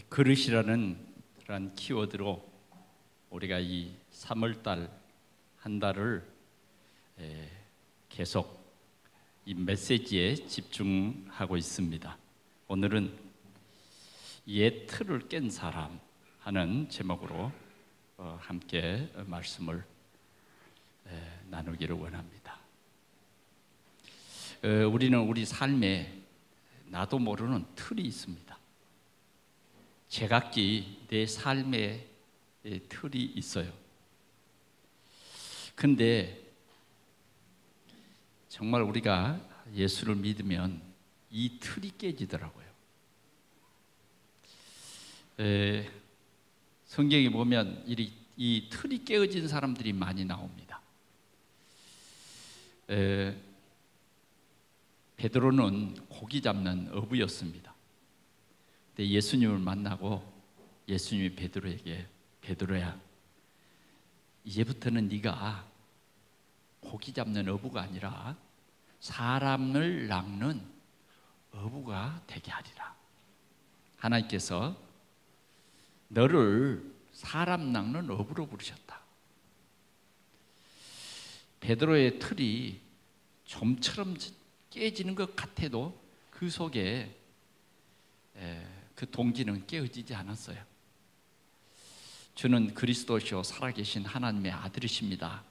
그릇이라는 그런 키워드로 우리가 이 3월달 한 달을 계속 이 메시지에 집중하고 있습니다. 오늘은 옛 틀을 깬 사람 하는 제목으로 함께 말씀을 나누기를 원합니다. 우리는 우리 삶에 나도 모르는 틀이 있습니다. 제각기 내 삶의 틀이 있어요. 근데 정말 우리가 예수를 믿으면 이 틀이 깨지더라고요. 성경에 보면 이 틀이 깨어진 사람들이 많이 나옵니다. 베드로는 고기 잡는 어부였습니다. 근데 예수님을 만나고 예수님이 베드로에게, 베드로야, 이제부터는 네가 고기 잡는 어부가 아니라 사람을 낚는 어부가 되게 하리라. 하나님께서 너를 사람 낚는 어부로 부르셨다. 베드로의 틀이 좀처럼 깨지는 것 같아도 그 속에 그 동기는 깨어지지 않았어요. 주는 그리스도시요 살아계신 하나님의 아들이십니다.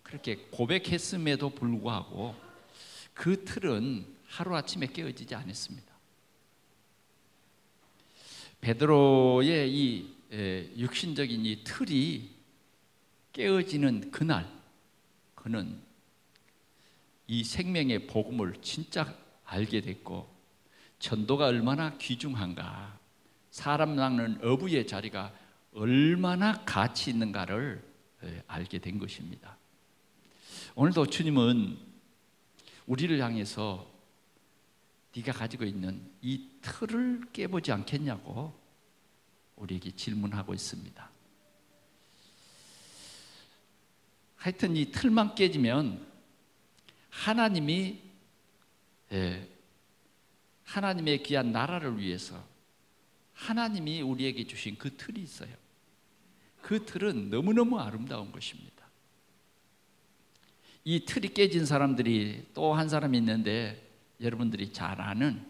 그렇게 고백했음에도 불구하고 그 틀은 하루아침에 깨어지지 않았습니다. 베드로의 이 육신적인 이 틀이 깨어지는 그날, 그는 이 생명의 복음을 진짜 알게 됐고, 전도가 얼마나 귀중한가, 사람 낚는 어부의 자리가 얼마나 가치 있는가를 알게 된 것입니다. 오늘도 주님은 우리를 향해서 네가 가지고 있는 이 틀을 깨보지 않겠냐고 우리에게 질문하고 있습니다. 하여튼 이 틀만 깨지면 하나님의 귀한 나라를 위해서 하나님이 우리에게 주신 그 틀이 있어요. 그 틀은 너무너무 아름다운 것입니다. 이 틀이 깨진 사람들이 또 한 사람이 있는데 여러분들이 잘 아는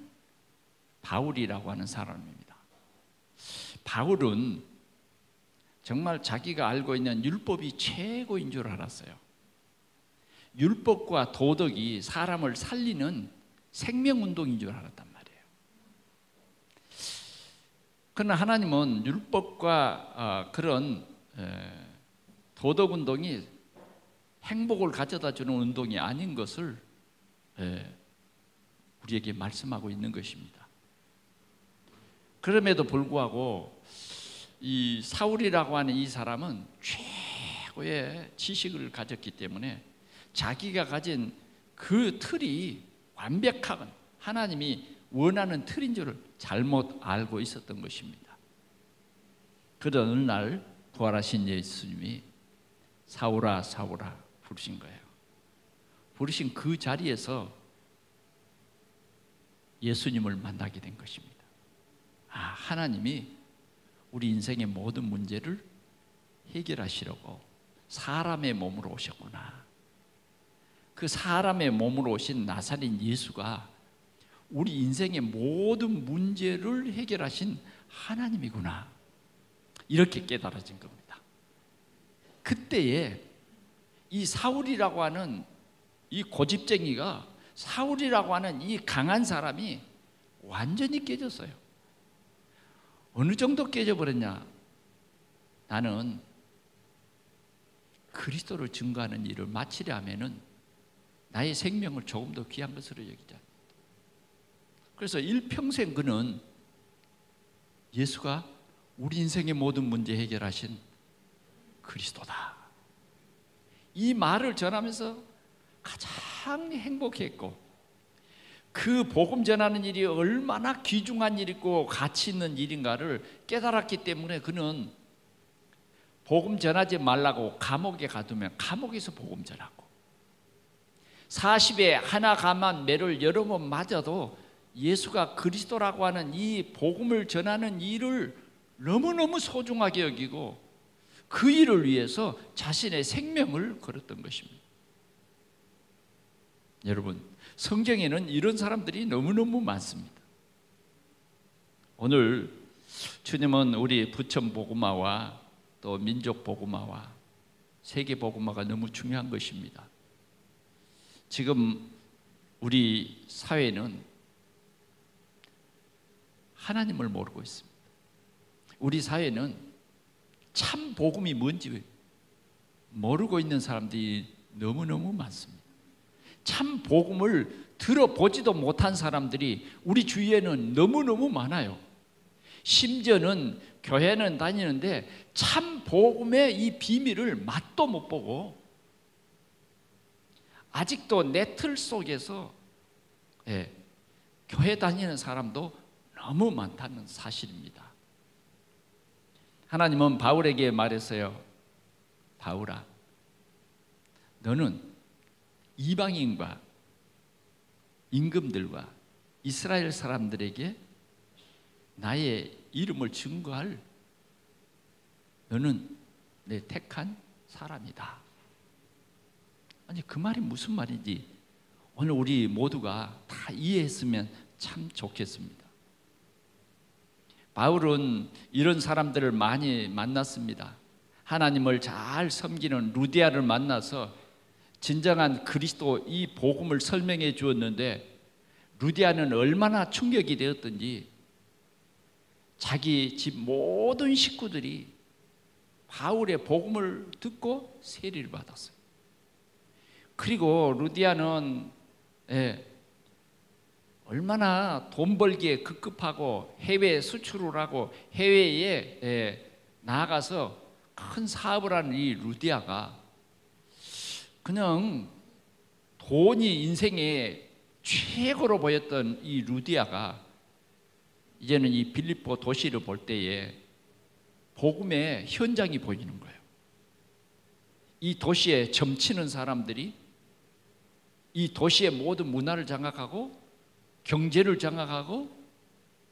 바울이라고 하는 사람입니다. 바울은 정말 자기가 알고 있는 율법이 최고인 줄 알았어요. 율법과 도덕이 사람을 살리는 생명운동인 줄 알았단 말이에요. 그러나 하나님은 율법과 그런 도덕운동이 행복을 가져다 주는 운동이 아닌 것을 우리에게 말씀하고 있는 것입니다. 그럼에도 불구하고 이 사울이라고 하는 이 사람은 최고의 지식을 가졌기 때문에 자기가 가진 그 틀이 완벽한 하나님이 원하는 틀인 줄을 잘못 알고 있었던 것입니다. 그러던 어느 날 부활하신 예수님이 사울아 사울아 부르신 거예요. 부르신 그 자리에서 예수님을 만나게 된 것입니다. 하나님이 우리 인생의 모든 문제를 해결하시려고 사람의 몸으로 오셨구나. 그 사람의 몸으로 오신 나사렛 예수가 우리 인생의 모든 문제를 해결하신 하나님이구나. 이렇게 깨달아진 겁니다. 그때에 이 사울이라고 하는 이 고집쟁이가, 사울이라고 하는 이 강한 사람이 완전히 깨졌어요. 어느 정도 깨져버렸냐? 나는 그리스도를 증거하는 일을 마치려 하면은 나의 생명을 조금 더 귀한 것으로 여기자. 그래서 일평생 그는 예수가 우리 인생의 모든 문제 해결하신 그리스도다, 이 말을 전하면서 가장 행복했고, 그 복음 전하는 일이 얼마나 귀중한 일이고 가치 있는 일인가를 깨달았기 때문에 그는 복음 전하지 말라고 감옥에 가두면 감옥에서 복음 전하고, 40에 하나 감한 매를 여러 번 맞아도 예수가 그리스도라고 하는 이 복음을 전하는 일을 너무너무 소중하게 여기고 그 일을 위해서 자신의 생명을 걸었던 것입니다. 여러분, 성경에는 이런 사람들이 너무너무 많습니다. 오늘 주님은 우리 부천 복음화와 또 민족 복음화와 세계 복음화가 너무 중요한 것입니다. 지금 우리 사회는 하나님을 모르고 있습니다. 우리 사회는 참 복음이 뭔지 모르고 있는 사람들이 너무너무 많습니다. 참 복음을 들어보지도 못한 사람들이 우리 주위에는 너무너무 많아요. 심지어는 교회는 다니는데 참 복음의 이 비밀을 맛도 못 보고 아직도 내 틀 속에서 교회 다니는 사람도 너무 많다는 사실입니다. 하나님은 바울에게 말했어요. 바울아, 너는 이방인과 임금들과 이스라엘 사람들에게 나의 이름을 증거할 너는 내 택한 사람이다. 아니, 그 말이 무슨 말인지 오늘 우리 모두가 다 이해했으면 참 좋겠습니다. 바울은 이런 사람들을 많이 만났습니다. 하나님을 잘 섬기는 루디아를 만나서 진정한 그리스도 이 복음을 설명해 주었는데 루디아는 얼마나 충격이 되었던지 자기 집 모든 식구들이 바울의 복음을 듣고 세리를 받았어요. 그리고 루디아는 얼마나 돈 벌기에 급급하고 해외 수출을 하고 해외에 나아가서 큰 사업을 하는 이 루디아가 그냥 돈이 인생의 최고로 보였던 이 루디아가 이제는 이 빌립보 도시를 볼 때에 복음의 현장이 보이는 거예요. 이 도시에 점치는 사람들이 이 도시의 모든 문화를 장악하고 경제를 장악하고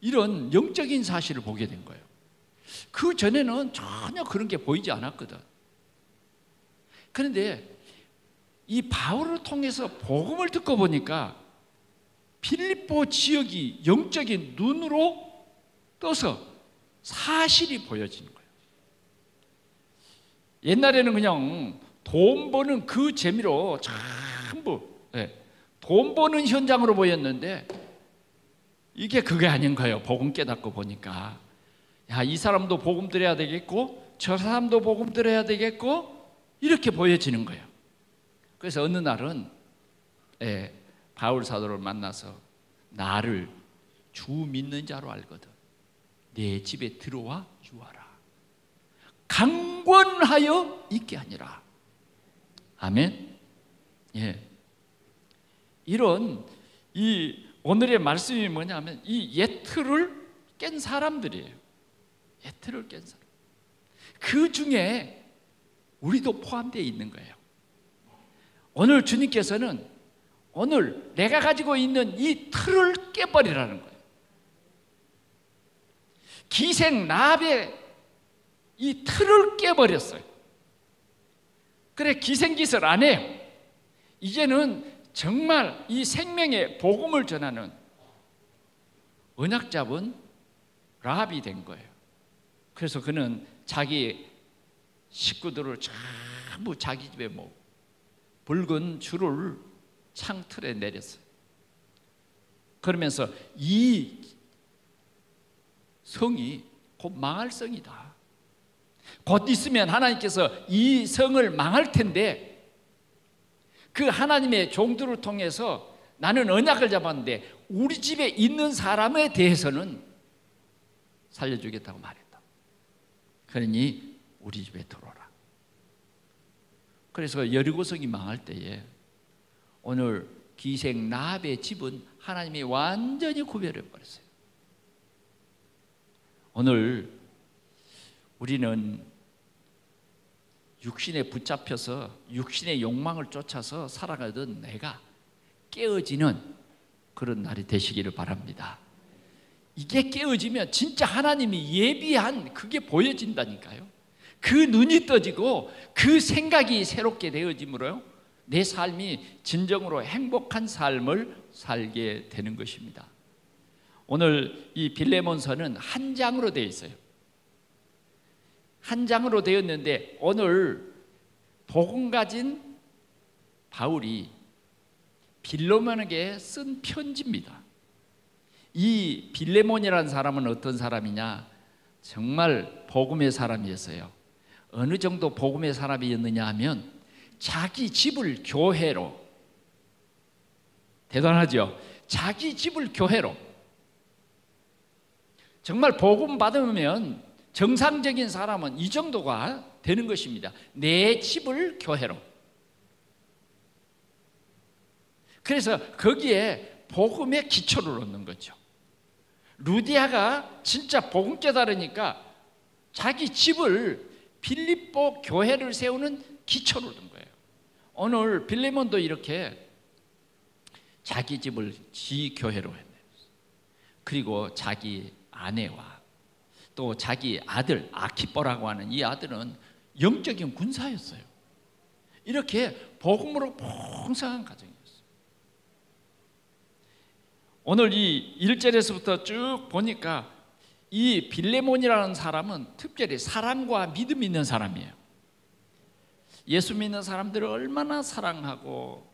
이런 영적인 사실을 보게 된 거예요. 그 전에는 전혀 그런 게 보이지 않았거든. 그런데 이 바울을 통해서 복음을 듣고 보니까 빌립보 지역이 영적인 눈으로 떠서 사실이 보여지는 거예요. 옛날에는 그냥 돈 버는 그 재미로 전부 돈 버는 현장으로 보였는데 이게 그게 아닌 거예요. 복음 깨닫고 보니까 야, 이 사람도 복음 들어야 되겠고 저 사람도 복음 들어야 되겠고 이렇게 보여지는 거예요. 그래서 어느 날은 바울 사도를 만나서 나를 주 믿는 자로 알거든 내 집에 들어와 주어라. 강권하여 있게 하니라. 아멘. 이런 이 오늘의 말씀이 뭐냐면 이 예틀을 깬 사람들이에요. 예틀을 깬 사람. 그 중에 우리도 포함되어 있는 거예요. 오늘 주님께서는 오늘 내가 가지고 있는 이 틀을 깨버리라는 거예요. 기생 라합의 이 틀을 깨버렸어요. 그래, 기생짓을 안 해요. 이제는 정말 이 생명의 복음을 전하는 언약 잡은 라합이 된 거예요. 그래서 그는 자기 식구들을 전부 자기 집에 모으고 붉은 줄을 창틀에 내렸어요. 그러면서 이 성이 곧 망할 성이다. 곧 있으면 하나님께서 이 성을 망할 텐데 그 하나님의 종들을 통해서 나는 언약을 잡았는데 우리 집에 있는 사람에 대해서는 살려주겠다고 말했다. 그러니 우리 집에 들어오라. 그래서 여리고성이 망할 때에 오늘 기생 라합의 집은 하나님이 완전히 구별해 버렸어요. 오늘 우리는 육신에 붙잡혀서 육신의 욕망을 쫓아서 살아가던 내가 깨어지는 그런 날이 되시기를 바랍니다. 이게 깨어지면 진짜 하나님이 예비한 그게 보여진다니까요. 그 눈이 떠지고 그 생각이 새롭게 되어지므로요, 내 삶이 진정으로 행복한 삶을 살게 되는 것입니다. 오늘 이 빌레몬서는 한 장으로 되어 있어요. 한 장으로 되었는데 오늘 복음 가진 바울이 빌레몬에게 쓴 편지입니다. 이 빌레몬이라는 사람은 어떤 사람이냐? 정말 복음의 사람이었어요. 어느 정도 복음의 사람이었느냐 하면 자기 집을 교회로, 대단하죠? 자기 집을 교회로, 정말 복음 받으면 정상적인 사람은 이 정도가 되는 것입니다. 내 집을 교회로. 그래서 거기에 복음의 기초를 얻는 거죠. 루디아가 진짜 복음 깨달으니까 자기 집을 빌립보 교회를 세우는 기초를 얻은 거예요. 오늘 빌레몬도 이렇게 자기 집을 지 교회로 했네요. 그리고 자기 아내와 또 자기 아들 아키뽀라고 하는 이 아들은 영적인 군사였어요. 이렇게 복음으로 풍성한 가정이었어요. 오늘 이 1절에서부터 쭉 보니까 이 빌레몬이라는 사람은 특별히 사랑과 믿음이 있는 사람이에요. 예수 믿는 사람들을 얼마나 사랑하고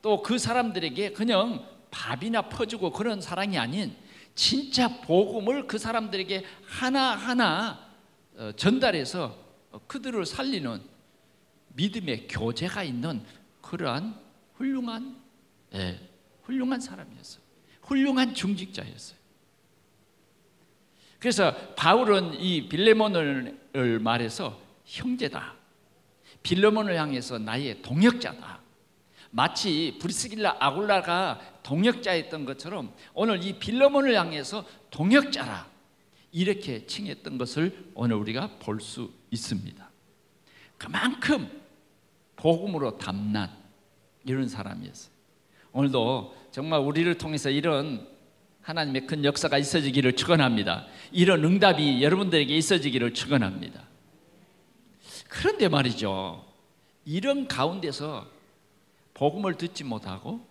또 그 사람들에게 그냥 밥이나 퍼주고 그런 사랑이 아닌 진짜 복음을 그 사람들에게 하나하나 전달해서 그들을 살리는 믿음의 교제가 있는 그러한 훌륭한 사람이었어요. 훌륭한 중직자였어요. 그래서 바울은 이 빌레몬을 말해서 형제다, 빌레몬을 향해서 나의 동역자다, 마치 브리스길라 아굴라가 동역자였던 것처럼 오늘 이 빌레몬을 향해서 동역자라 이렇게 칭했던 것을 오늘 우리가 볼 수 있습니다. 그만큼 복음으로 담난 이런 사람이었어요. 오늘도 정말 우리를 통해서 이런 하나님의 큰 역사가 있어지기를 축원합니다. 이런 응답이 여러분들에게 있어지기를 축원합니다. 그런데 말이죠, 이런 가운데서 복음을 듣지 못하고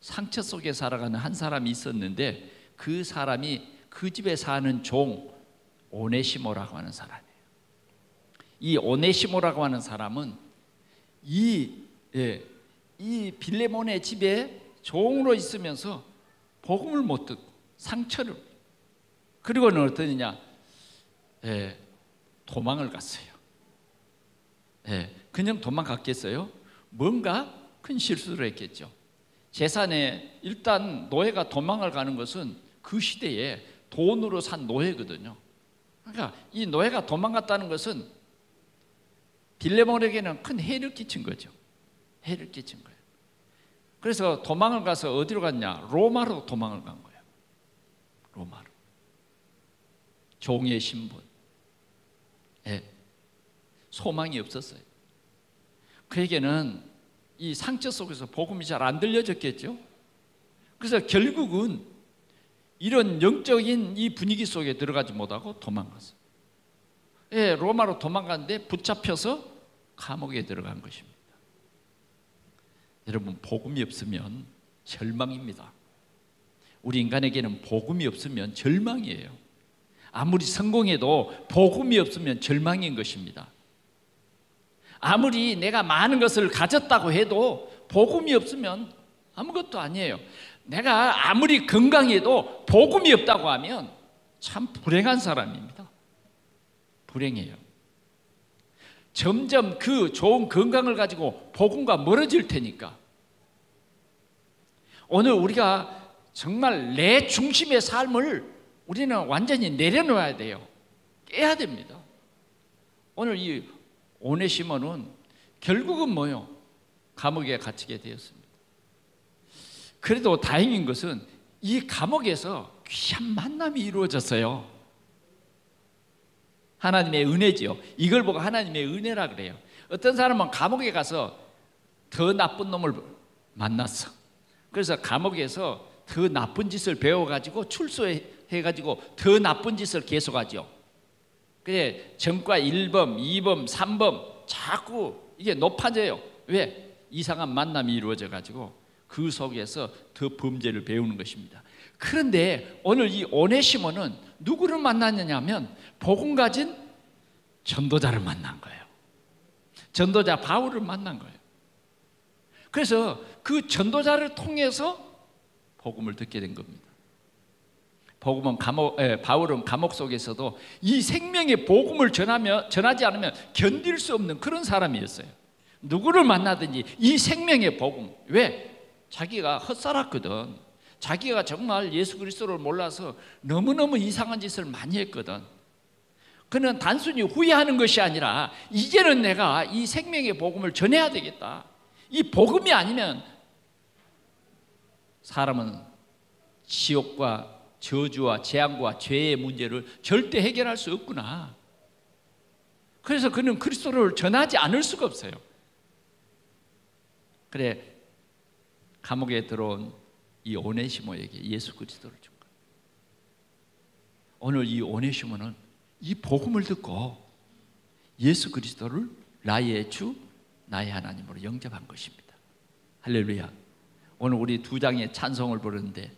상처 속에 살아가는 한 사람이 있었는데 그 사람이 그 집에 사는 종 오네시모라고 하는 사람이에요. 이 오네시모라고 하는 사람은 이 빌레몬의 집에 종으로 있으면서 복음을 못 듣고 상처를, 그리고는 어떠느냐, 도망을 갔어요. 그냥 도망갔겠어요? 뭔가 큰 실수를 했겠죠. 재산에 일단 노예가 도망을 가는 것은 그 시대에 돈으로 산 노예거든요. 그러니까 이 노예가 도망갔다는 것은 빌레몬에게는 큰 해를 끼친 거죠. 해를 끼친 거예요. 그래서 도망을 가서 어디로 갔냐? 로마로 도망을 간 거예요. 로마로. 종의 신분. 소망이 없었어요. 그에게는 이 상처 속에서 복음이 잘 안 들려졌겠죠. 그래서 결국은 이런 영적인 이 분위기 속에 들어가지 못하고 도망갔어요. 로마로 도망갔는데 붙잡혀서 감옥에 들어간 것입니다. 여러분, 복음이 없으면 절망입니다. 우리 인간에게는 복음이 없으면 절망이에요. 아무리 성공해도 복음이 없으면 절망인 것입니다. 아무리 내가 많은 것을 가졌다고 해도 복음이 없으면 아무것도 아니에요. 내가 아무리 건강해도 복음이 없다고 하면 참 불행한 사람입니다. 불행해요. 점점 그 좋은 건강을 가지고 복음과 멀어질 테니까 오늘 우리가 정말 내 중심의 삶을 우리는 완전히 내려놓아야 돼요. 깨야 됩니다. 오늘 이 오네시모는 결국은 뭐요? 감옥에 갇히게 되었습니다. 그래도 다행인 것은 이 감옥에서 귀한 만남이 이루어졌어요. 하나님의 은혜지요. 이걸 보고 하나님의 은혜라 그래요. 어떤 사람은 감옥에 가서 더 나쁜 놈을 만났어. 그래서 감옥에서 더 나쁜 짓을 배워가지고 출소해가지고 더 나쁜 짓을 계속하죠. 그래 전과 1범, 2범, 3범 자꾸 이게 높아져요. 왜? 이상한 만남이 이루어져가지고 그 속에서 더 범죄를 배우는 것입니다. 그런데 오늘 이 오네시모는 누구를 만났느냐 하면 복음 가진 전도자를 만난 거예요. 전도자 바울을 만난 거예요. 그래서 그 전도자를 통해서 복음을 듣게 된 겁니다. 바울은 감옥 속에서도 이 생명의 복음을 전하지 않으면 견딜 수 없는 그런 사람이었어요. 누구를 만나든지 이 생명의 복음. 왜? 자기가 헛살았거든. 자기가 정말 예수 그리스도를 몰라서 너무너무 이상한 짓을 많이 했거든. 그는 단순히 후회하는 것이 아니라 이제는 내가 이 생명의 복음을 전해야 되겠다. 이 복음이 아니면 사람은 지옥과 저주와 재앙과 죄의 문제를 절대 해결할 수 없구나. 그래서 그는 그리스도를 전하지 않을 수가 없어요. 그래 감옥에 들어온 이 오네시모에게 예수 그리스도를 준 거예요. 오늘 이 오네시모는 이 복음을 듣고 예수 그리스도를 나의 주, 나의 하나님으로 영접한 것입니다. 할렐루야. 오늘 우리 2장의 찬송을 부르는데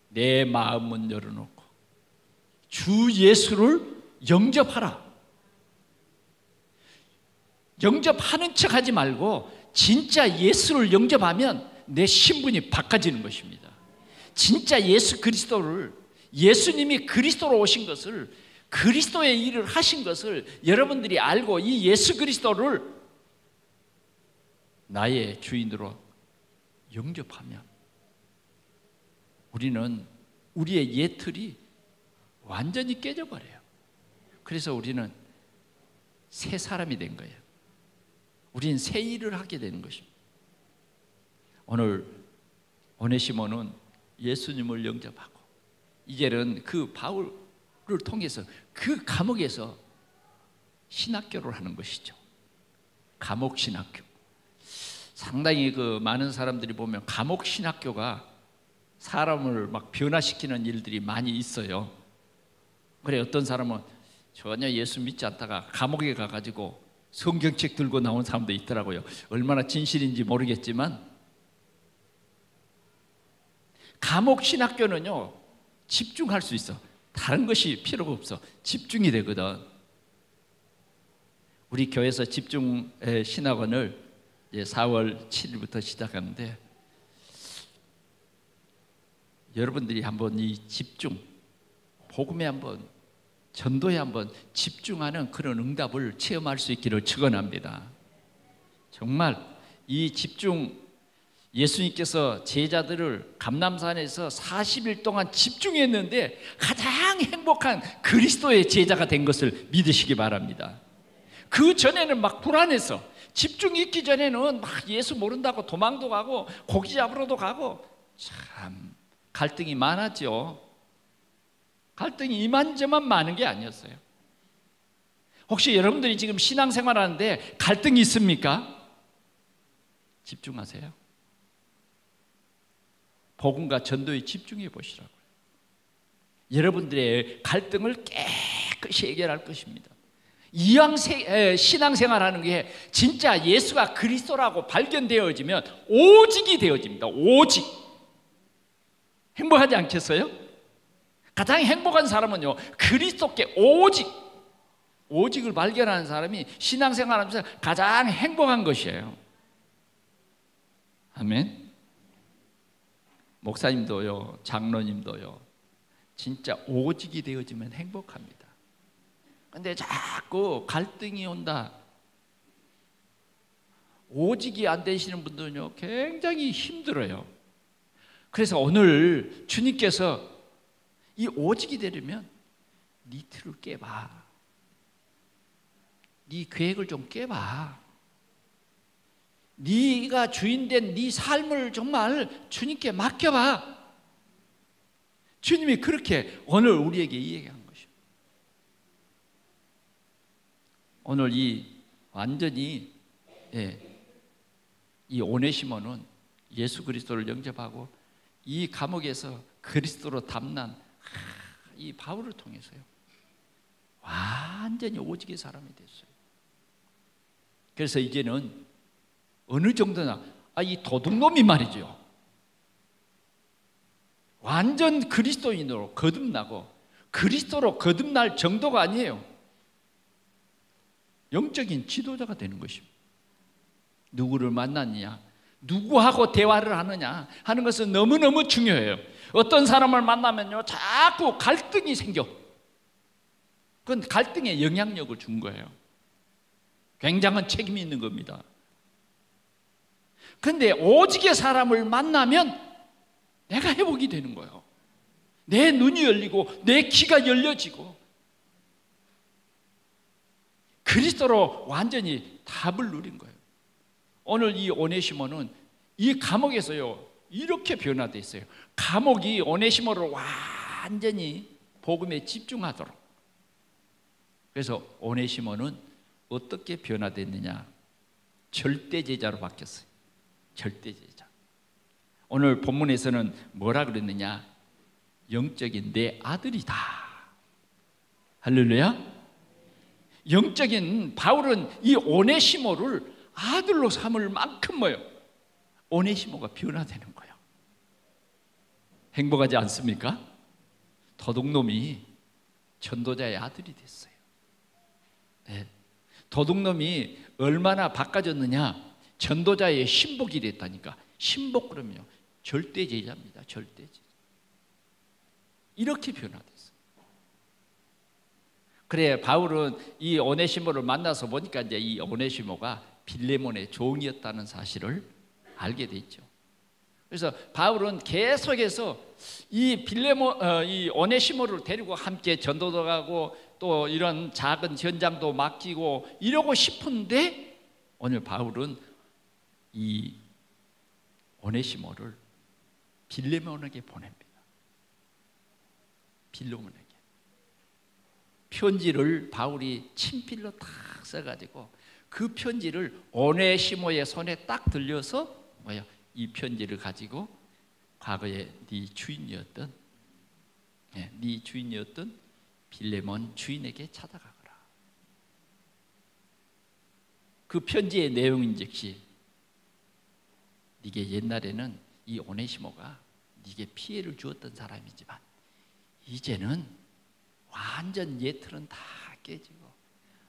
내 마음은 열어놓고 주 예수를 영접하라. 영접하는 척하지 말고 진짜 예수를 영접하면 내 신분이 바꿔지는 것입니다. 진짜 예수 그리스도를, 예수님이 그리스도로 오신 것을, 그리스도의 일을 하신 것을 여러분들이 알고 이 예수 그리스도를 나의 주인으로 영접하면 우리는 우리의 옛 틀이 완전히 깨져버려요. 그래서 우리는 새 사람이 된 거예요. 우리는 새 일을 하게 되는 것입니다. 오늘 오네시모는 예수님을 영접하고 이제는 그 바울을 통해서 그 감옥에서 신학교를 하는 것이죠. 감옥 신학교. 상당히 그 많은 사람들이 보면 감옥 신학교가 사람을 막 변화시키는 일들이 많이 있어요. 그래 어떤 사람은 전혀 예수 믿지 않다가 감옥에 가가지고 성경책 들고 나온 사람도 있더라고요. 얼마나 진실인지 모르겠지만 감옥 신학교는요 집중할 수 있어. 다른 것이 필요가 없어. 집중이 되거든. 우리 교회에서 집중 신학원을 4월 7일부터 시작하는데 여러분들이 한번 이 집중, 복음에 한번, 전도에 한번 집중하는 그런 응답을 체험할 수 있기를 축원합니다. 정말 이 집중, 예수님께서 제자들을 감람산에서 40일 동안 집중했는데 가장 행복한 그리스도의 제자가 된 것을 믿으시기 바랍니다. 그 전에는 막 불안해서 집중 있기 전에는 막 예수 모른다고 도망도 가고 고기 잡으러도 가고 참 갈등이 많았죠. 갈등이 이만저만 많은 게 아니었어요. 혹시 여러분들이 지금 신앙생활 하는데 갈등이 있습니까? 집중하세요. 복음과 전도에 집중해 보시라고요. 여러분들의 갈등을 깨끗이 해결할 것입니다. 이왕 신앙생활 하는 게 진짜 예수가 그리스도라고 발견되어지면 오직이 되어집니다. 오직. 행복하지 않겠어요? 가장 행복한 사람은요 그리스도께 오직을 발견하는 사람이 신앙생활하면서 가장 행복한 것이에요. 아멘. 목사님도요 장로님도요 진짜 오직이 되어지면 행복합니다. 근데 자꾸 갈등이 온다. 오직이 안 되시는 분들은요 굉장히 힘들어요. 그래서 오늘 주님께서 이 오직이 되려면 네 틀을 깨봐. 네 계획을 좀 깨봐. 네가 주인된 네 삶을 정말 주님께 맡겨봐. 주님이 그렇게 오늘 우리에게 이야기한 것입니다. 오늘 이 완전히 이 오네시모는 예수 그리스도를 영접하고 이 감옥에서 그리스도로 담난 이 바울을 통해서요, 완전히 오직의 사람이 됐어요. 그래서 이제는 어느 정도나 이 도둑놈이 말이죠, 완전 그리스도인으로 거듭나고, 그리스도로 거듭날 정도가 아니에요. 영적인 지도자가 되는 것입니다. 누구를 만났느냐, 누구하고 대화를 하느냐 하는 것은 너무너무 중요해요. 어떤 사람을 만나면요, 자꾸 갈등이 생겨. 그건 갈등에 영향력을 준 거예요. 굉장한 책임이 있는 겁니다. 그런데 오직의 사람을 만나면 내가 회복이 되는 거예요. 내 눈이 열리고 내 귀가 열려지고 그리스도로 완전히 답을 누린 거예요. 오늘 이 오네시모는 이 감옥에서요, 이렇게 변화되어 있어요. 감옥이 오네시모를 완전히 복음에 집중하도록. 그래서 오네시모는 어떻게 변화됐느냐, 절대 제자로 바뀌었어요. 절대 제자. 오늘 본문에서는 뭐라 그랬느냐, 영적인 내 아들이다. 할렐루야. 영적인 바울은 이 오네시모를 아들로 삼을 만큼 뭐요, 오네시모가 변화되는 거예요. 행복하지 않습니까? 도둑놈이 전도자의 아들이 됐어요. 네. 도둑놈이 얼마나 바꿔졌느냐, 전도자의 신복이 됐다니까. 신복 그러면요, 절대 제자입니다. 절대 제자. 이렇게 변화됐어요. 그래, 바울은 이 오네시모를 만나서 보니까 이제 이 오네시모가 빌레몬의 종이었다는 사실을 알게 됐죠. 그래서 바울은 계속해서 이 이 오네시모를 데리고 함께 전도도 가고 또 이런 작은 현장도 맡기고 이러고 싶은데, 오늘 바울은 이 오네시모를 빌레몬에게 보냅니다. 빌레몬에게 편지를 바울이 친필로 딱 써가지고 그 편지를 오네시모의 손에 딱 들려서 뭐야, 이 편지를 가지고 과거에 네 주인이었던 빌레몬 주인에게 찾아가거라. 그 편지의 내용인즉시 네게 옛날에는 이 오네시모가 네게 피해를 주었던 사람이지만 이제는 완전 옛틀은 다 깨지고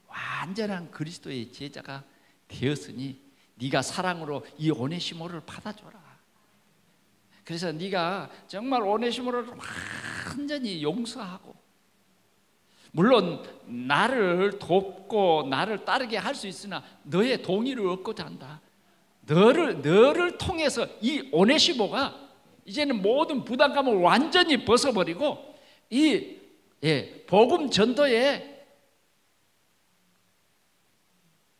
완전한 그리스도의 제자가 되었으니 네가 사랑으로 이 오네시모를 받아줘라. 그래서 네가 정말 오네시모를 완전히 용서하고, 물론 나를 돕고 나를 따르게 할 수 있으나 너의 동의를 얻고자 한다. 너를 통해서 이 오네시모가 이제는 모든 부담감을 완전히 벗어버리고 이 복음 전도에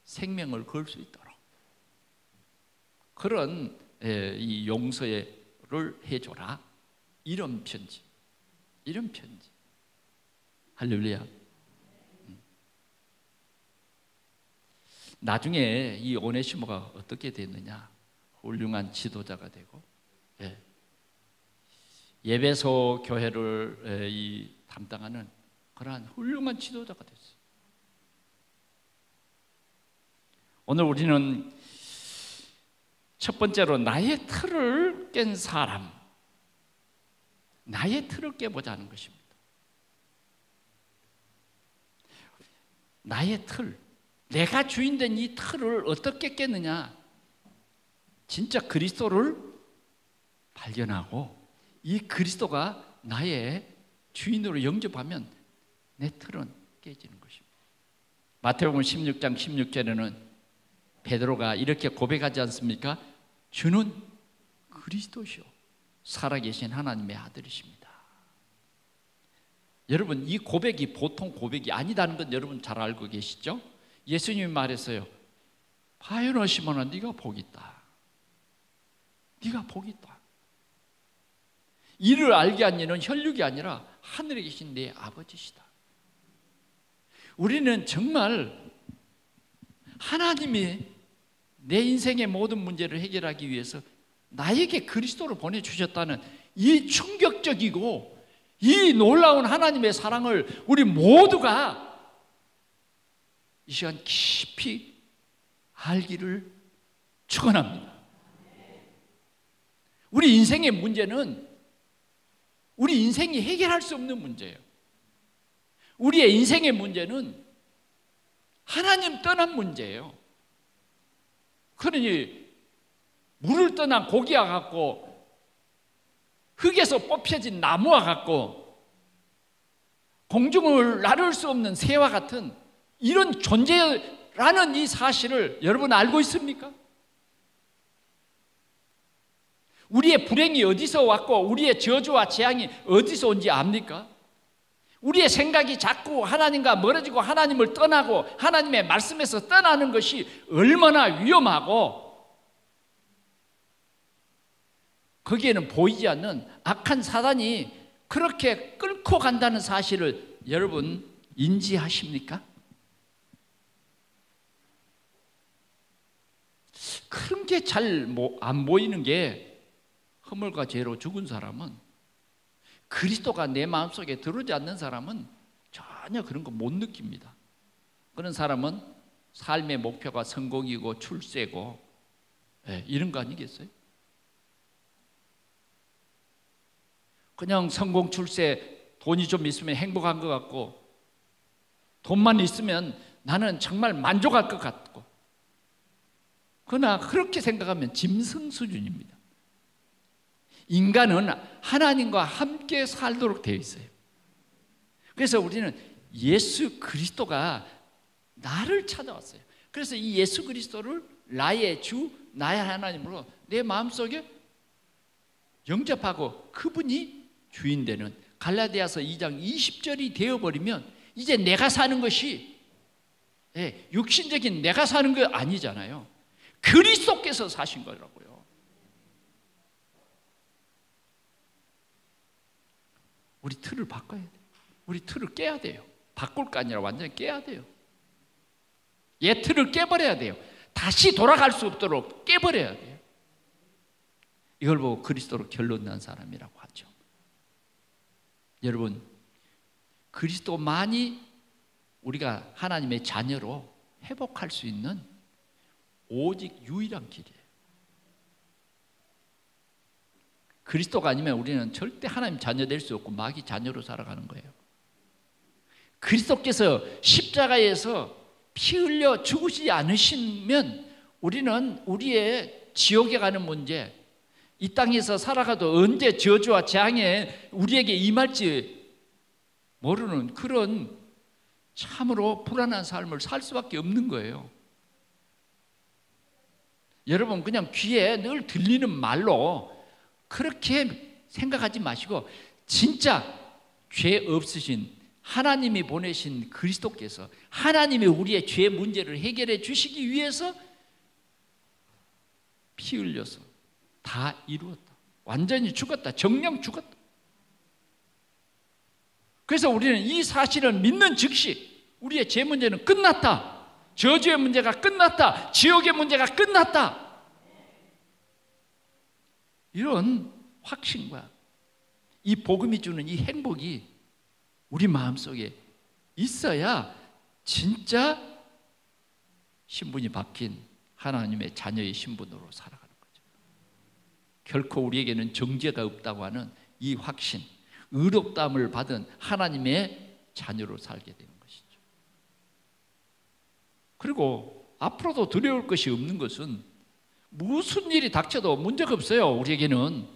생명을 걸 수 있도록 그런 이 용서를 해줘라. 이런 편지. 할렐루야. 나중에 이 오네시모가 어떻게 됐느냐, 훌륭한 지도자가 되고 예배소 교회를 담당하는 그러한 훌륭한 지도자가 됐어요. 오늘 우리는 첫 번째로 나의 틀을 깬 사람, 나의 틀을 깨보자는 것입니다. 나의 틀, 내가 주인된 이 틀을 어떻게 깼느냐, 진짜 그리스도를 발견하고 이 그리스도가 나의 주인으로 영접하면 내 틀은 깨지는 것입니다. 마태복음 16장 16절에는 베드로가 이렇게 고백하지 않습니까? 주는 그리스도시요 살아계신 하나님의 아들이십니다. 여러분, 이 고백이 보통 고백이 아니다는 건 여러분 잘 알고 계시죠? 예수님이 말했어요. 바요나 시몬아, 네가 복이 있다. 네가 복이 있다. 이를 알게 한 이는 혈육이 아니라 하늘에 계신 내 아버지시다. 우리는 정말 하나님이 내 인생의 모든 문제를 해결하기 위해서 나에게 그리스도를 보내주셨다는 이 충격적이고 이 놀라운 하나님의 사랑을 우리 모두가 이 시간 깊이 알기를 축원합니다. 우리 인생의 문제는 우리 인생이 해결할 수 없는 문제예요. 우리의 인생의 문제는 하나님 떠난 문제예요. 그러니 물을 떠난 고기와 같고 흙에서 뽑혀진 나무와 같고 공중을 나를 수 없는 새와 같은 이런 존재라는 이 사실을 여러분 알고 있습니까? 우리의 불행이 어디서 왔고 우리의 저주와 재앙이 어디서 온지 압니까? 우리의 생각이 자꾸 하나님과 멀어지고 하나님을 떠나고 하나님의 말씀에서 떠나는 것이 얼마나 위험하고 거기에는 보이지 않는 악한 사단이 그렇게 끌고 간다는 사실을 여러분 인지하십니까? 그런 게 잘 안 보이는 게 허물과 죄로 죽은 사람은 그리스도가 내 마음속에 들어오지 않는 사람은 전혀 그런 거 못 느낍니다. 그런 사람은 삶의 목표가 성공이고 출세고 이런 거 아니겠어요? 그냥 성공 출세 돈이 좀 있으면 행복한 것 같고 돈만 있으면 나는 정말 만족할 것 같고 그러나 그렇게 생각하면 짐승 수준입니다. 인간은 하나님과 함께 살도록 되어 있어요. 그래서 우리는 예수 그리스도가 나를 찾아왔어요. 그래서 이 예수 그리스도를 나의 주, 나의 하나님으로 내 마음속에 영접하고 그분이 주인 되는 갈라디아서 2장 20절이 되어버리면 이제 내가 사는 것이 육신적인 내가 사는 거 아니잖아요. 그리스도께서 사신 거라고요. 우리 틀을 바꿔야 돼요. 우리 틀을 깨야 돼요. 바꿀 거 아니라 완전히 깨야 돼요. 옛 틀을 깨버려야 돼요. 다시 돌아갈 수 없도록 깨버려야 돼요. 이걸 보고 그리스도로 결론 난 사람이라고 하죠. 여러분, 그리스도만이 우리가 하나님의 자녀로 회복할 수 있는 오직 유일한 길이에요. 그리스도가 아니면 우리는 절대 하나님 자녀 될 수 없고 마귀 자녀로 살아가는 거예요. 그리스도께서 십자가에서 피 흘려 죽으시지 않으시면 우리는 우리의 지옥에 가는 문제, 이 땅에서 살아가도 언제 저주와 재앙에 우리에게 임할지 모르는 그런 참으로 불안한 삶을 살 수밖에 없는 거예요. 여러분 그냥 귀에 늘 들리는 말로 그렇게 생각하지 마시고 진짜 죄 없으신 하나님이 보내신 그리스도께서 하나님이 우리의 죄 문제를 해결해 주시기 위해서 피 흘려서 다 이루었다. 완전히 죽었다. 정령 죽었다. 그래서 우리는 이 사실을 믿는 즉시 우리의 죄 문제는 끝났다. 저주의 문제가 끝났다. 지옥의 문제가 끝났다. 이런 확신과 이 복음이 주는 이 행복이 우리 마음속에 있어야 진짜 신분이 바뀐 하나님의 자녀의 신분으로 살아가는 거죠. 결코 우리에게는 정죄가 없다고 하는 이 확신, 의롭다함을 받은 하나님의 자녀로 살게 되는 것이죠. 그리고 앞으로도 두려울 것이 없는 것은 무슨 일이 닥쳐도 문제가 없어요. 우리에게는.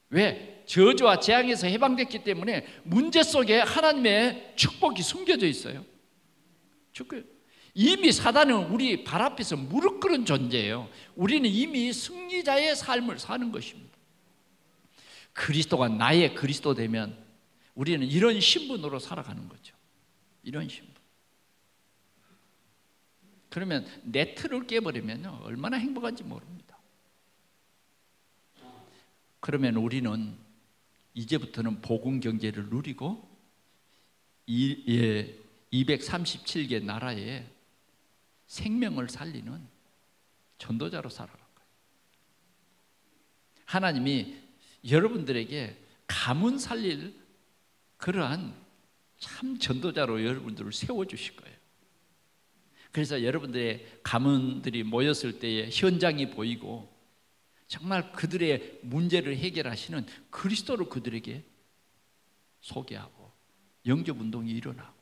왜? 저주와 재앙에서 해방됐기 때문에 문제 속에 하나님의 축복이 숨겨져 있어요. 이미 사단은 우리 발 앞에서 무릎 꿇은 존재예요. 우리는 이미 승리자의 삶을 사는 것입니다. 그리스도가 나의 그리스도 되면 우리는 이런 신분으로 살아가는 거죠. 이런 신분. 그러면 내 틀을 깨버리면 얼마나 행복한지 모릅니다. 그러면 우리는 이제부터는 복음 경제를 누리고 237개 나라에 생명을 살리는 전도자로 살아갈 거예요. 하나님이 여러분들에게 가문 살릴 그러한 참 전도자로 여러분들을 세워주실 거예요. 그래서 여러분들의 가문들이 모였을 때에 현장이 보이고 정말 그들의 문제를 해결하시는 그리스도를 그들에게 소개하고 영접운동이 일어나고,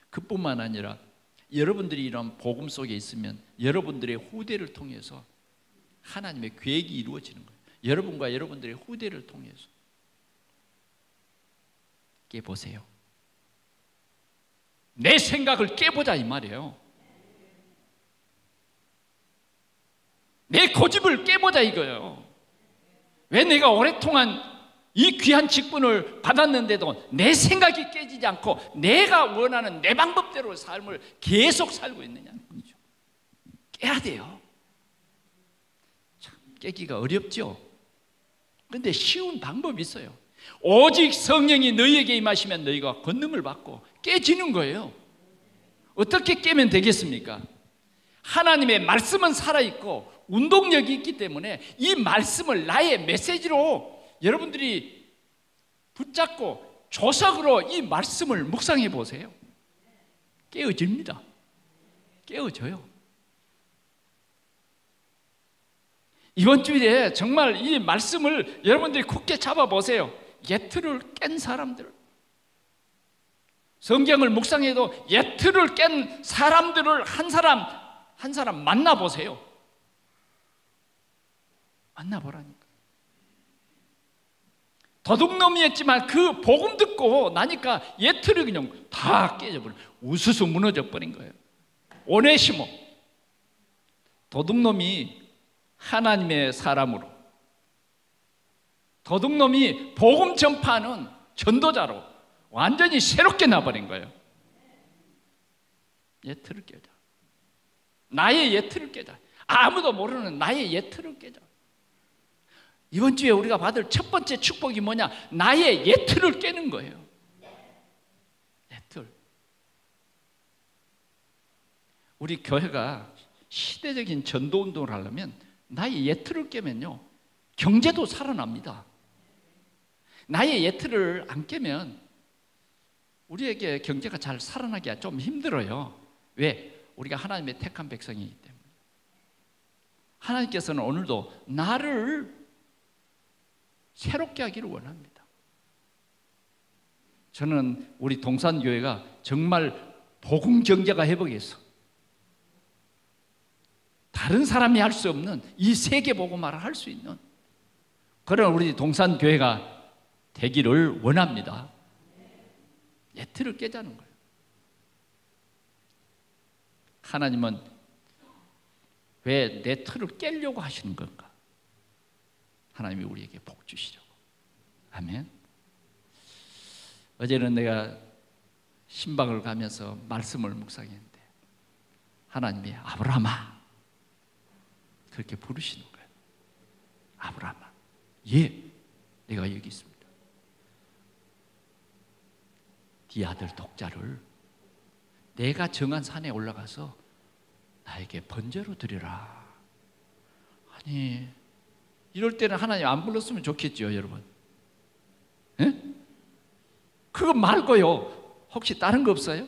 그뿐만 아니라 여러분들이 이런 복음 속에 있으면 여러분들의 후대를 통해서 하나님의 계획이 이루어지는 거예요. 여러분과 여러분들의 후대를 통해서. 깨보세요. 내 생각을 깨보자 이 말이에요. 내 고집을 깨보자 이거예요. 왜 내가 오랫동안 이 귀한 직분을 받았는데도 내 생각이 깨지지 않고 내가 원하는 내 방법대로 삶을 계속 살고 있느냐는 거죠. 깨야 돼요. 참 깨기가 어렵죠. 그런데 쉬운 방법이 있어요. 오직 성령이 너희에게 임하시면 너희가 권능을 받고 깨지는 거예요. 어떻게 깨면 되겠습니까? 하나님의 말씀은 살아있고 운동력이 있기 때문에 이 말씀을 나의 메시지로 여러분들이 붙잡고 조석으로 이 말씀을 묵상해 보세요. 깨어집니다. 깨어져요. 이번 주일에 정말 이 말씀을 여러분들이 굳게 잡아보세요. 예틀을 깬 사람들, 성경을 묵상해도 예틀을 깬 사람들을 한 사람 만나보세요. 만나보라니까. 도둑놈이었지만 그 복음 듣고 나니까 예틀이 그냥 다 깨져버려. 우수수 무너져 버린 거예요. 오네시모, 도둑놈이 하나님의 사람으로, 도둑놈이 복음 전파하는 전도자로 완전히 새롭게 나버린 거예요. 예틀을 깨자. 나의 예틀을 깨자. 아무도 모르는 나의 예틀을 깨자. 이번 주에 우리가 받을 첫 번째 축복이 뭐냐? 나의 예틀을 깨는 거예요. 예틀. 우리 교회가 시대적인 전도운동을 하려면 나의 예틀을 깨면요, 경제도 살아납니다. 나의 예틀을 안 깨면 우리에게 경제가 잘 살아나기가 좀 힘들어요. 왜? 우리가 하나님의 택한 백성이기 때문에. 하나님께서는 오늘도 나를 새롭게 하기를 원합니다. 저는 우리 동산교회가 정말 복음 경제가 회복해서 다른 사람이 할 수 없는 이 세계 복음화를 할 수 있는 그런 우리 동산교회가 되기를 원합니다. 예틀을 깨자는 거예요. 하나님은 왜 내 틀을 깨려고 하시는 건가? 하나님이 우리에게 복 주시려고. 아멘. 어제는 내가 신방을 가면서 말씀을 묵상했는데 하나님이 아브라함아 그렇게 부르시는 거예요. 아브라함아, 예, 내가 여기 있습니다. 네 아들 독자를 내가 정한 산에 올라가서 나에게 번제로 드리라. 아니, 이럴 때는 하나님 안 불렀으면 좋겠죠, 여러분. 예? 그거 말고요, 혹시 다른 거 없어요?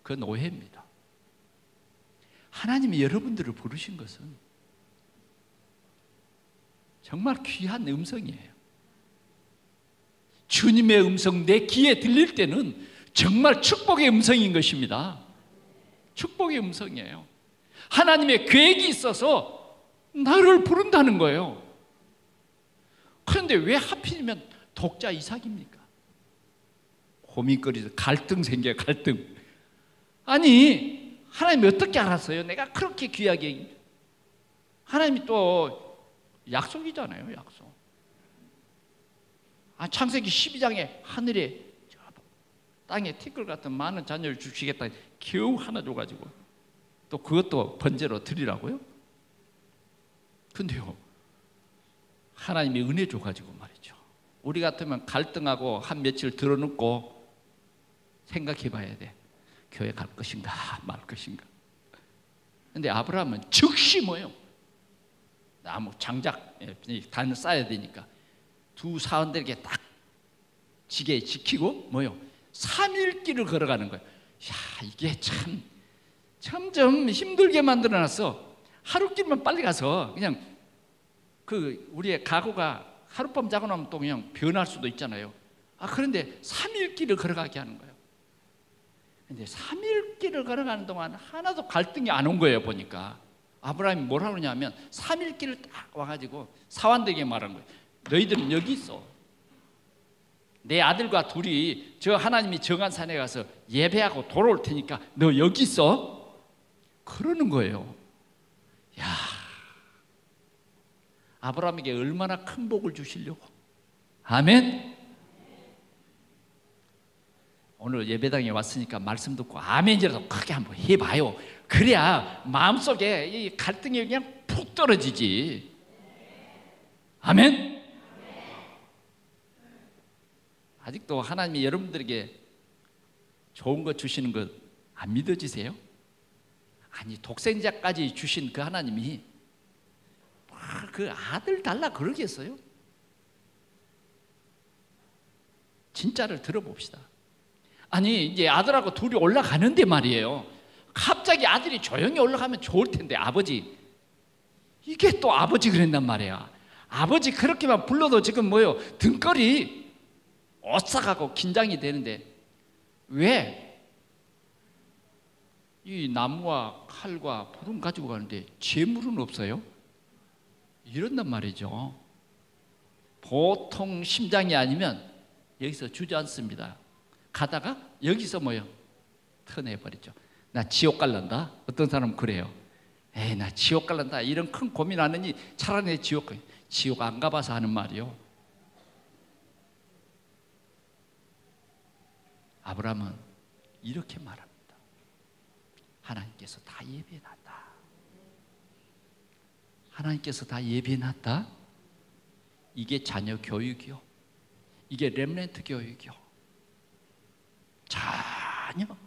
그건 오해입니다. 하나님이 여러분들을 부르신 것은 정말 귀한 음성이에요. 주님의 음성 내 귀에 들릴 때는 정말 축복의 음성인 것입니다. 축복의 음성이에요. 하나님의 계획이 있어서 나를 부른다는 거예요. 그런데 왜 하필이면 독자 이삭입니까? 고민거리죠. 갈등 생겨요. 갈등. 아니, 하나님이 어떻게 알았어요? 내가 그렇게 귀하게. 하나님이 또 약속이잖아요. 약속. 창세기 12장에 하늘에 땅에 티끌 같은 많은 자녀를 주시겠다 겨우 하나 줘가지고 또 그것도 번제로 드리라고요? 근데요, 하나님이 은혜 줘가지고 말이죠, 우리 같으면 갈등하고 한 며칠 들어놓고 생각해 봐야 돼. 교회 갈 것인가 말 것인가. 근데 아브라함은 즉시 뭐예요? 나무 장작 단을 쌓아야 되니까 두 사원들에게 딱 지게 지키고 뭐요? 3일 길을 걸어가는 거예요. 야, 이게 참 점점 힘들게 만들어놨어. 하루길만 빨리 가서 그냥 그 우리의 각오가 하룻밤 자고 나면 또 그냥 변할 수도 있잖아요. 그런데 3일 길을 걸어가게 하는 거예요. 근데 3일 길을 걸어가는 동안 하나도 갈등이 안 온 거예요. 보니까 아브라함이 뭐라 그러냐면 3일 길을 딱 와가지고 사환들에게 말한 거예요. 너희들은 여기 있어. 내 아들과 둘이 저 하나님이 정한 산에 가서 예배하고 돌아올 테니까 너 여기 있어. 그러는 거예요. 야, 아브라함에게 얼마나 큰 복을 주시려고. 아멘. 오늘 예배당에 왔으니까 말씀 듣고 아멘이라도 크게 한번 해봐요. 그래야 마음속에 이 갈등이 그냥 푹 떨어지지. 아멘. 아직도 하나님이 여러분들에게 좋은 거 주시는 것 안 믿어지세요? 아니, 독생자까지 주신 그 하나님이 그 아들 달라 그러겠어요? 진짜를 들어봅시다. 아니, 이제 아들하고 둘이 올라가는데 말이에요. 갑자기 아들이 조용히 올라가면 좋을 텐데, 아버지, 이게 또 아버지 그랬단 말이야. 아버지 그렇게만 불러도 지금 뭐요? 등골이 오싹하고 긴장이 되는데 왜 이 나무와 칼과 불은 가지고 가는데 재물은 없어요? 이런단 말이죠. 보통 심장이 아니면 여기서 주저앉습니다. 가다가 여기서 뭐요? 터내버리죠. 나 지옥 갈란다. 어떤 사람은 그래요. 에이, 나 지옥 갈란다. 이런 큰 고민 안 하니 차라리 지옥 안 가봐서 하는 말이요. 아브라함은 이렇게 말합니다. 하나님께서 다 예배해놨다. 하나님께서 다 예배해놨다. 이게 자녀 교육이요. 이게 렘넌트 교육이요. 전혀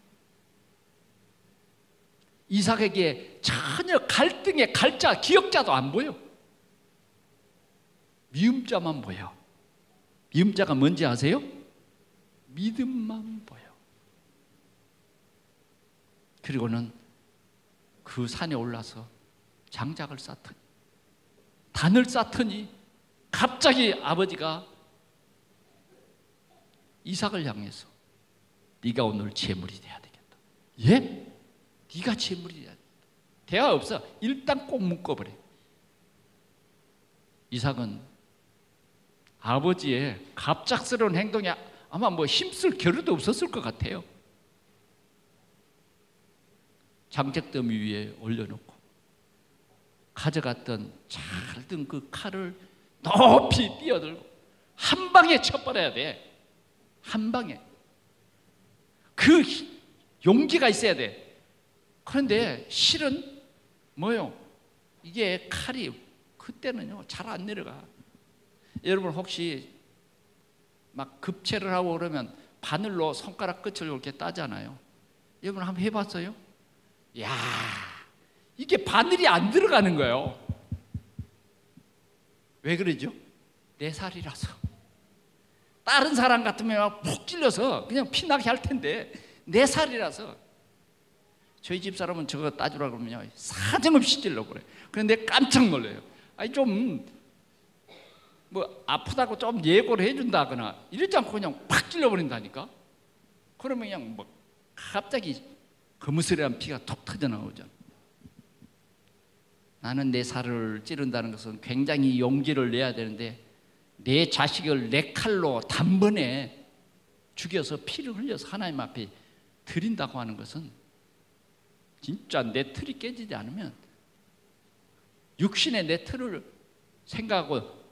이삭에게 전혀 갈등의 갈자, 기억자도 안 보여. 미음자만 보여. 미음자가 뭔지 아세요? 믿음만 보여. 그리고는 그 산에 올라서 장작을 쌓더니, 단을 쌓더니 갑자기 아버지가 이삭을 향해서 네가 오늘 제물이 돼야 되겠다. 예? 네가 제물이 돼야 되겠다. 대화 없어. 일단 꼭 묶어버려. 이삭은 아버지의 갑작스러운 행동에 아마 뭐 힘쓸 겨를도 없었을 것 같아요. 장작더미 위에 올려놓고 가져갔던 잘 든 그 칼을 높이 뛰어들고 한 방에 쳐버려야 돼. 한 방에. 그 용기가 있어야 돼. 그런데 실은 뭐요? 이게 칼이 그때는요 잘 안 내려가. 여러분 혹시 막 급체를 하고 그러면 바늘로 손가락 끝을 이렇게 따잖아요. 여러분 한번 해봤어요? 야, 이게 바늘이 안 들어가는 거예요. 왜 그러죠? 내 살이라서. 다른 사람 같으면 푹 찔려서 그냥 피나게 할 텐데 내 살이라서. 저희 집 사람은 저거 따주라 그러면요 사정없이 찔려고 그래요. 그런데 깜짝 놀라요. 아니 좀 뭐 아프다고 좀 예고를 해준다거나 이러지 않고 그냥 팍 찔러버린다니까. 그러면 그냥 뭐 갑자기 거무스레한 피가 톡 터져 나오죠. 나는 내 살을 찌른다는 것은 굉장히 용기를 내야 되는데 내 자식을 내 칼로 단번에 죽여서 피를 흘려서 하나님 앞에 드린다고 하는 것은 진짜 내 틀이 깨지지 않으면 육신의 내 틀을 생각하고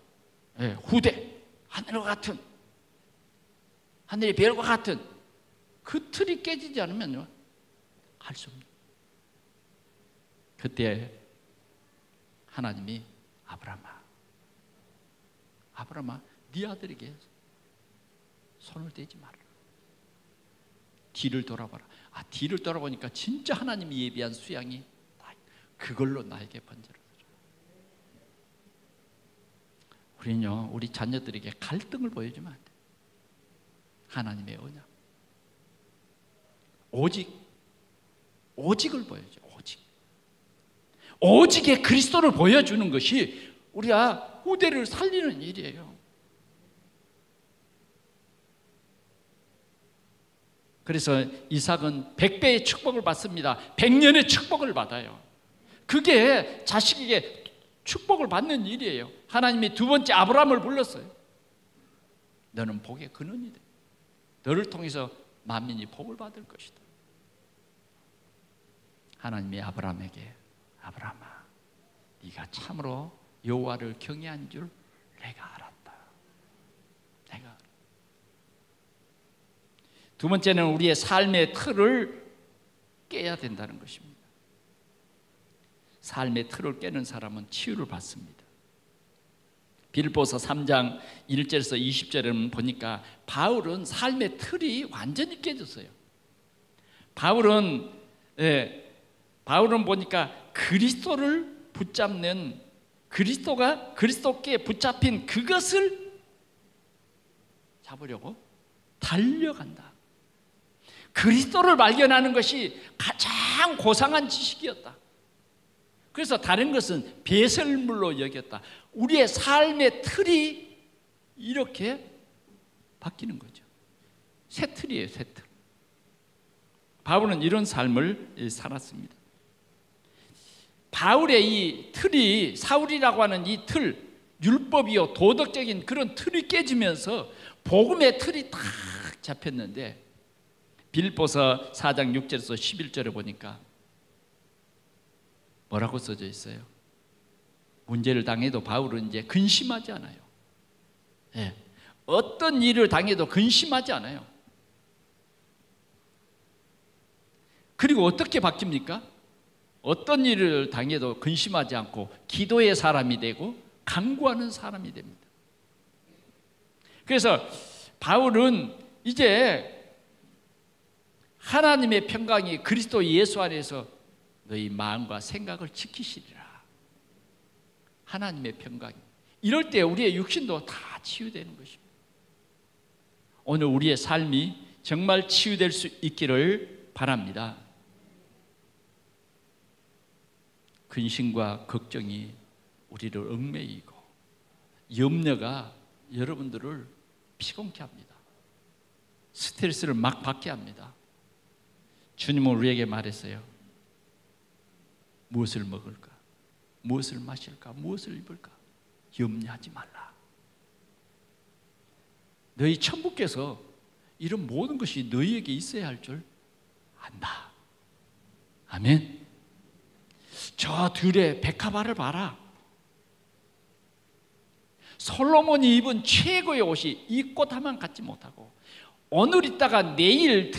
후대 하늘과 같은 하늘의 별과 같은 그 틀이 깨지지 않으면 할 수 없는. 그때 하나님이 아브라함아 네 아들에게 손을 떼지 마라. 뒤를 돌아봐라. 뒤를 돌아보니까 진짜 하나님이 예비한 수양이 그걸로 나에게 번제를 드려. 우리는요, 우리 자녀들에게 갈등을 보여주면 안 돼. 하나님의 언약. 오직을 보여줘. 오직의 그리스도를 보여주는 것이 우리가 후대를 살리는 일이에요. 그래서 이삭은 100배의 축복을 받습니다. 100년의 축복을 받아요. 그게 자식에게 축복을 받는 일이에요. 하나님이 두 번째 아브라함을 불렀어요. 너는 복의 근원이 돼. 너를 통해서 만민이 복을 받을 것이다. 하나님이 아브라함에게, 아브라함아, 네가 참으로 여호와를 경외한 줄 내가 알았다. 내가 알았다. 두 번째는 우리의 삶의 틀을 깨야 된다는 것입니다. 삶의 틀을 깨는 사람은 치유를 받습니다. 빌립보서 3장 1절에서 20절에는 보니까 바울은 삶의 틀이 완전히 깨졌어요. 바울은 보니까 그리스도를 붙잡는, 그리스도께 붙잡힌 그것을 잡으려고 달려간다. 그리스도를 발견하는 것이 가장 고상한 지식이었다. 그래서 다른 것은 배설물로 여겼다. 우리의 삶의 틀이 이렇게 바뀌는 거죠. 새 틀이에요, 새 틀. 바울은 이런 삶을 살았습니다. 바울의 이 틀이, 사울이라고 하는 이 틀, 율법이요 도덕적인 그런 틀이 깨지면서 복음의 틀이 딱 잡혔는데, 빌립보서 4장 6절에서 11절에 보니까 뭐라고 써져 있어요? 문제를 당해도 바울은 이제 근심하지 않아요. 어떤 일을 당해도 근심하지 않아요. 그리고 어떻게 바뀝니까? 어떤 일을 당해도 근심하지 않고 기도의 사람이 되고 간구하는 사람이 됩니다. 그래서 바울은 이제 하나님의 평강이 그리스도 예수 안에서 너희 마음과 생각을 지키시리라. 하나님의 평강이. 이럴 때 우리의 육신도 다 치유되는 것입니다. 오늘 우리의 삶이 정말 치유될 수 있기를 바랍니다. 근심과 걱정이 우리를 얽매이고 염려가 여러분들을 피곤케 합니다. 스트레스를 막 받게 합니다. 주님은 우리에게 말했어요. 무엇을 먹을까? 무엇을 마실까? 무엇을 입을까? 염려하지 말라. 너희 천부께서 이런 모든 것이 너희에게 있어야 할 줄 안다. 아멘. 저 들의 백합화를 봐라. 솔로몬이 입은 최고의 옷이 이 꽃 하나만 갖지 못하고, 오늘 있다가 내일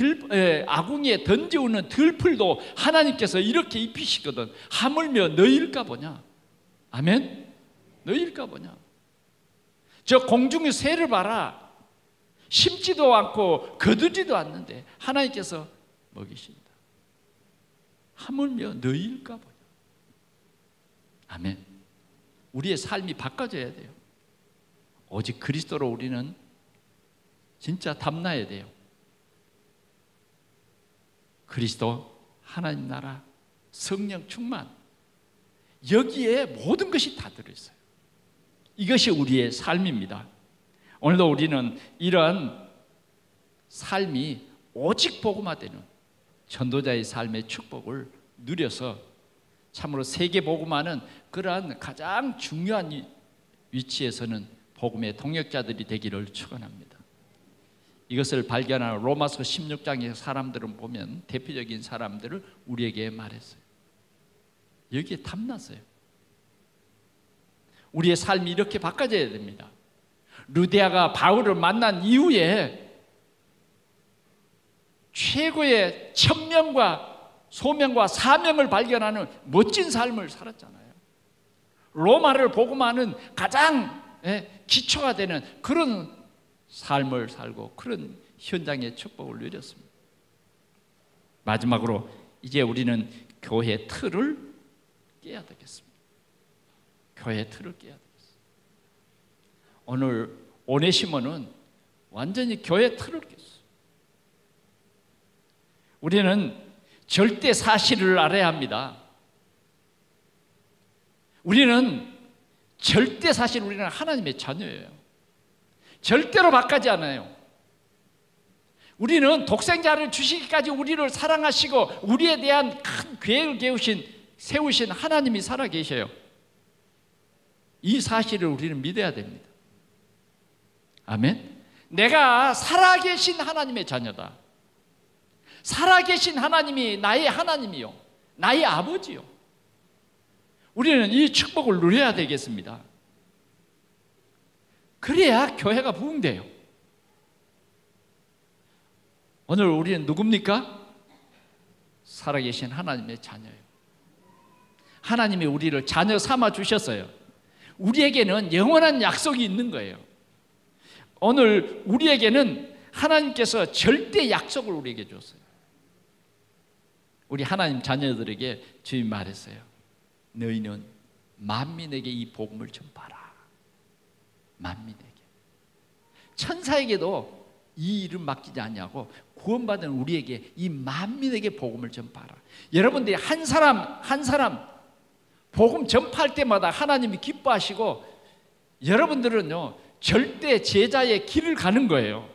아궁이에 던져오는 들풀도 하나님께서 이렇게 입히시거든. 하물며 너희일까 보냐. 아멘. 너희일까 보냐. 저 공중의 새를 봐라. 심지도 않고 거두지도 않는데 하나님께서 먹이신다. 하물며 너희일까 보냐. 아멘. 우리의 삶이 바꿔져야 돼요. 오직 그리스도로 우리는 진짜 담나야 돼요. 그리스도, 하나님 나라, 성령 충만, 여기에 모든 것이 다 들어있어요. 이것이 우리의 삶입니다. 오늘도 우리는 이런 삶이 오직 복음화되는 전도자의 삶의 축복을 누려서 참으로 세계 복음화는 그러한 가장 중요한 위치에서는 복음의 동역자들이 되기를 축원합니다. 이것을 발견하는 로마서 16장의 사람들은 보면 대표적인 사람들을 우리에게 말했어요. 여기에 탐났어요. 우리의 삶이 이렇게 바꿔져야 됩니다. 루디아가 바울을 만난 이후에 최고의 천명과 소명과 사명을 발견하는 멋진 삶을 살았잖아요. 로마를 복음하는 가장 기초가 되는 그런 삶을 살고 그런 현장의 축복을 누렸습니다. 마지막으로 이제 우리는 교회 틀을 깨야 되겠습니다. 교회 틀을 깨야 되겠습니다. 오늘 오네시모는 완전히 교회 틀을 깼어요. 우리는 절대 사실을 알아야 합니다. 우리는 절대 사실 우리는 하나님의 자녀예요. 절대로 바꾸지 않아요. 우리는 독생자를 주시기까지 우리를 사랑하시고 우리에 대한 큰 계획을 세우신 하나님이 살아계셔요. 이 사실을 우리는 믿어야 됩니다. 아멘. 내가 살아계신 하나님의 자녀다. 살아계신 하나님이 나의 하나님이요, 나의 아버지요. 우리는 이 축복을 누려야 되겠습니다. 그래야 교회가 부흥돼요. 오늘 우리는 누굽니까? 살아계신 하나님의 자녀예요. 하나님이 우리를 자녀 삼아 주셨어요. 우리에게는 영원한 약속이 있는 거예요. 오늘 우리에게는 하나님께서 절대 약속을 우리에게 줬어요. 우리 하나님 자녀들에게 주님 말했어요. 너희는 만민에게 이 복음을 전파하라. 만민에게. 천사에게도 이 일을 맡기지 않냐고 구원받은 우리에게 이 만민에게 복음을 전파하라. 여러분들이 한 사람 복음 전파할 때마다 하나님이 기뻐하시고 여러분들은요 절대 제자의 길을 가는 거예요.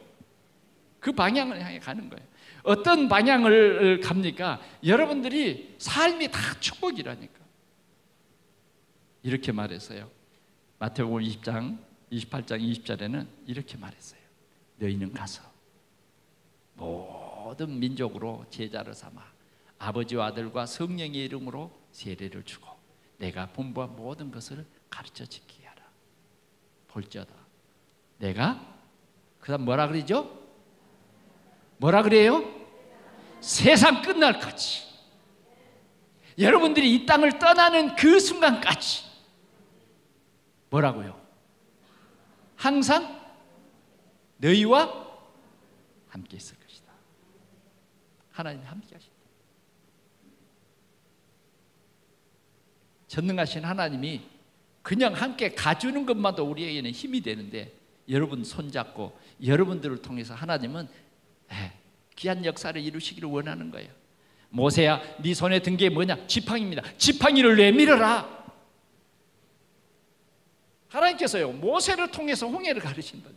그 방향을 향해 가는 거예요. 어떤 방향을 갑니까? 여러분들이 삶이 다 축복이라니까. 이렇게 말했어요. 마태복음 20장 28장 20절에는 이렇게 말했어요. 너희는 가서 모든 민족으로 제자를 삼아 아버지와 아들과 성령의 이름으로 세례를 주고 내가 분부한 모든 것을 가르쳐 지키게 하라. 볼지어다 내가 그다음 뭐라 그러죠? 뭐라 그래요? 세상 끝날까지 여러분들이 이 땅을 떠나는 그 순간까지 뭐라고요? 항상 너희와 함께 있을 것이다. 하나님 함께 하신다. 전능하신 하나님이 그냥 함께 가주는 것만도 우리에게는 힘이 되는데 여러분 손잡고 여러분들을 통해서 하나님은 귀한 역사를 이루시기를 원하는 거예요. 모세야 네 손에 든 게 뭐냐? 지팡이입니다. 지팡이를 내밀어라. 하나님께서요 모세를 통해서 홍해를 가르친다.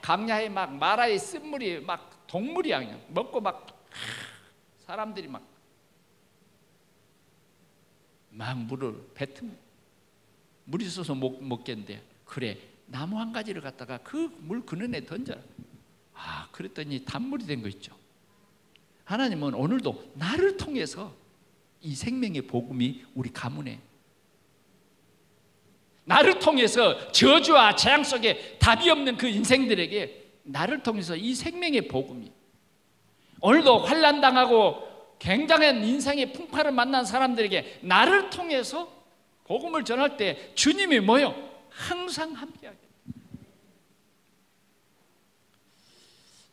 강야에 막 마라의 쓴물이 막 동물이야 그냥 먹고 막 사람들이 막 물을 뱉으면 물이 있어서 못 먹겠는데 그래 나무 한 가지를 갖다가 그 물 그늘에 던져라. 그랬더니 단물이 된 거 있죠. 하나님은 오늘도 나를 통해서 이 생명의 복음이 우리 가문에 나를 통해서 저주와 재앙 속에 답이 없는 그 인생들에게 나를 통해서 이 생명의 복음이 오늘도 환난당하고 굉장한 인생의 풍파를 만난 사람들에게 나를 통해서 복음을 전할 때 주님이 뭐요? 항상 함께하게.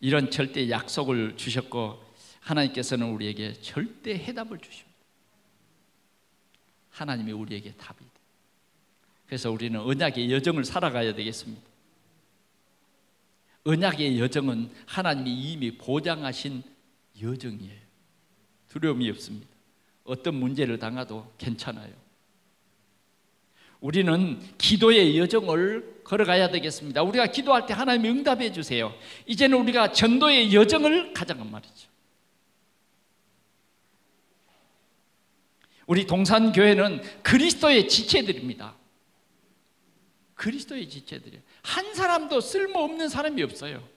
이런 절대 약속을 주셨고 하나님께서는 우리에게 절대 해답을 주십니다. 하나님이 우리에게 답이 돼. 그래서 우리는 언약의 여정을 살아가야 되겠습니다. 언약의 여정은 하나님이 이미 보장하신 여정이에요. 두려움이 없습니다. 어떤 문제를 당해도 괜찮아요. 우리는 기도의 여정을 걸어가야 되겠습니다. 우리가 기도할 때 하나님이 응답해 주세요. 이제는 우리가 전도의 여정을 가자는 말이죠. 우리 동산교회는 그리스도의 지체들입니다. 그리스도의 지체들이에요. 한 사람도 쓸모없는 사람이 없어요.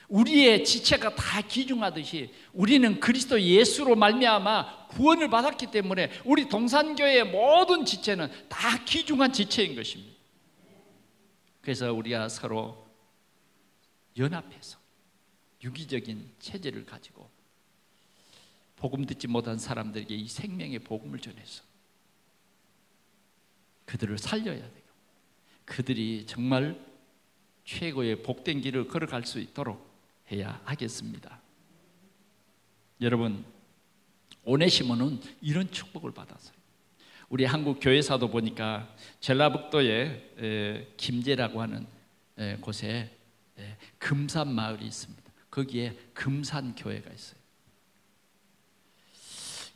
우리의 지체가 다 귀중하듯이 우리는 그리스도 예수로 말미암아 구원을 받았기 때문에 우리 동산교회의 모든 지체는 다 귀중한 지체인 것입니다. 그래서 우리가 서로 연합해서 유기적인 체제를 가지고 복음 듣지 못한 사람들에게 이 생명의 복음을 전해서 그들을 살려야 돼요. 그들이 정말 최고의 복된 길을 걸어갈 수 있도록 해야 하겠습니다. 여러분, 오네시모는 이런 축복을 받았어요. 우리 한국 교회사도 보니까 전라북도에 김제라고 하는 곳에 금산 마을이 있습니다. 거기에 금산 교회가 있어요.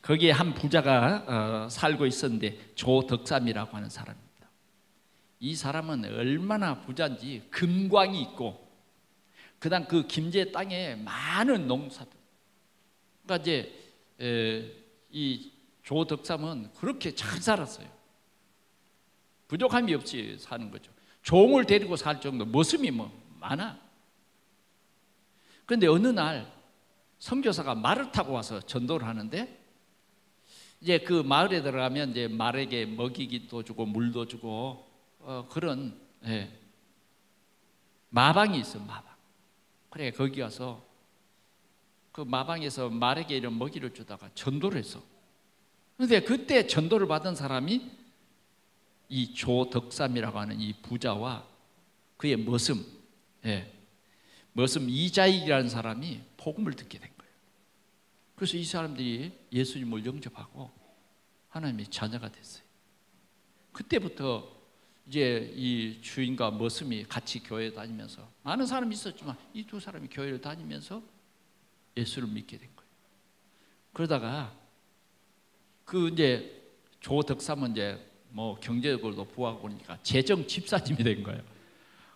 거기에 한 부자가 살고 있었는데 조덕삼이라고 하는 사람입니다. 이 사람은 얼마나 부자인지 금광이 있고 그다음 그 김제 땅에 많은 농사들. 그러니까 이제 이 조덕삼은 그렇게 잘 살았어요. 부족함이 없이 사는 거죠. 종을 데리고 살 정도 머슴이 많아. 그런데 어느 날 선교사가 말을 타고 와서 전도를 하는데 이제 그 마을에 들어가면 이제 말에게 먹이기도 주고 물도 주고 그런 마방이 있어요. 마방. 그래 거기 가서 그 마방에서 말에게 이런 먹이를 주다가 전도를 했어. 그런데 그때 전도를 받은 사람이 이 조덕삼이라고 하는 이 부자와 그의 머슴 이자익이라는 사람이 복음을 듣게 된 거예요. 그래서 이 사람들이 예수님을 영접하고 하나님의 자녀가 됐어요. 그때부터 이제 이 주인과 머슴이 같이 교회 다니면서 많은 사람이 있었지만 이 두 사람이 교회를 다니면서 예수를 믿게 된 거예요. 그러다가 그 이제 조덕삼은 이제 뭐 경제적으로도 부하고 그러니까 재정 집사님이 된 거예요.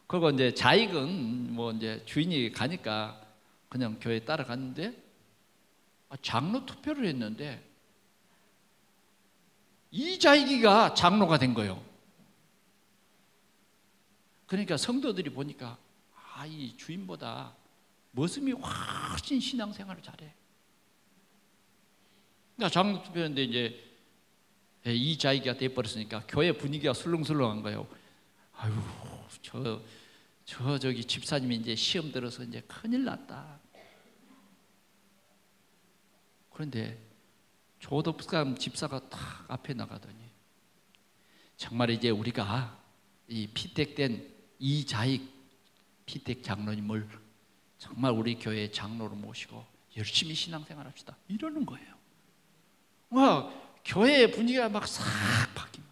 그리고 이제 자익은 뭐 이제 주인이 가니까 그냥 교회 따라갔는데 장로 투표를 했는데 이자익이가 장로가 된 거예요. 그러니까 성도들이 보니까 이 주인보다 머슴이 훨씬 신앙생활을 잘해. 그러니까 장로 투표했는데 이제 이자익이가 돼버렸으니까 교회 분위기가 술렁술렁한 거예요. 아유, 저기 집사님이 이제 시험 들어서 이제 큰일 났다. 그런데 조덕삼 집사가 딱 앞에 나가더니 정말 이제 우리가 이 피택된 이자익 피택 장로님을 정말 우리 교회 장로로 모시고 열심히 신앙생활합시다. 이러는 거예요. 와, 교회의 분위기가 막 싹 바뀝니다.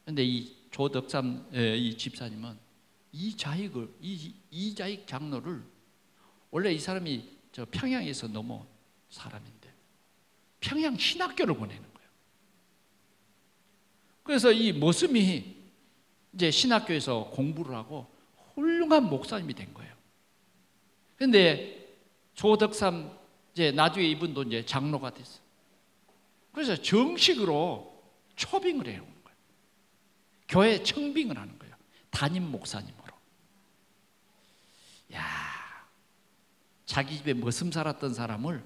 그런데 이 조덕삼 이 집사님은 이자익 장로를 원래 이 사람이 저 평양에서 넘어온 사람인데 평양 신학교를 보내는 거예요. 그래서 이 머슴이 이제 신학교에서 공부를 하고 훌륭한 목사님이 된 거예요. 그런데 조덕삼 이제 나중에 이분도 이제 장로가 됐어. 그래서 정식으로 초빙을 해오는 거예요. 교회 청빙을 하는 거예요. 담임 목사님으로. 야, 자기 집에 머슴 살았던 사람을